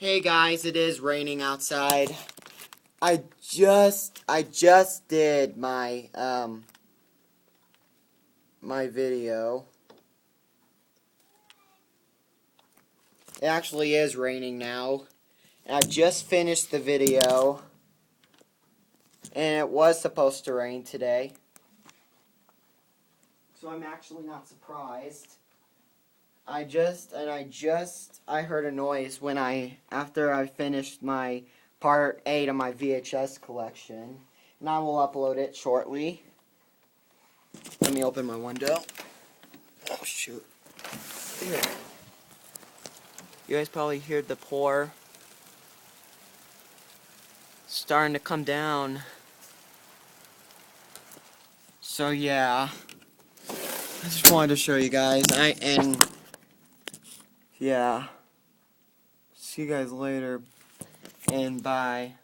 Hey guys, it is raining outside. I just did my my video. It actually is raining now. And I just finished the video. And it was supposed to rain today. So I'm actually not surprised. I heard a noise when after I finished my part 8 of my VHS collection. And I will upload it shortly. Let me open my window. Oh shoot. There. You guys probably hear the pour starting to come down. So yeah. I just wanted to show you guys. Yeah. See you guys later. And bye.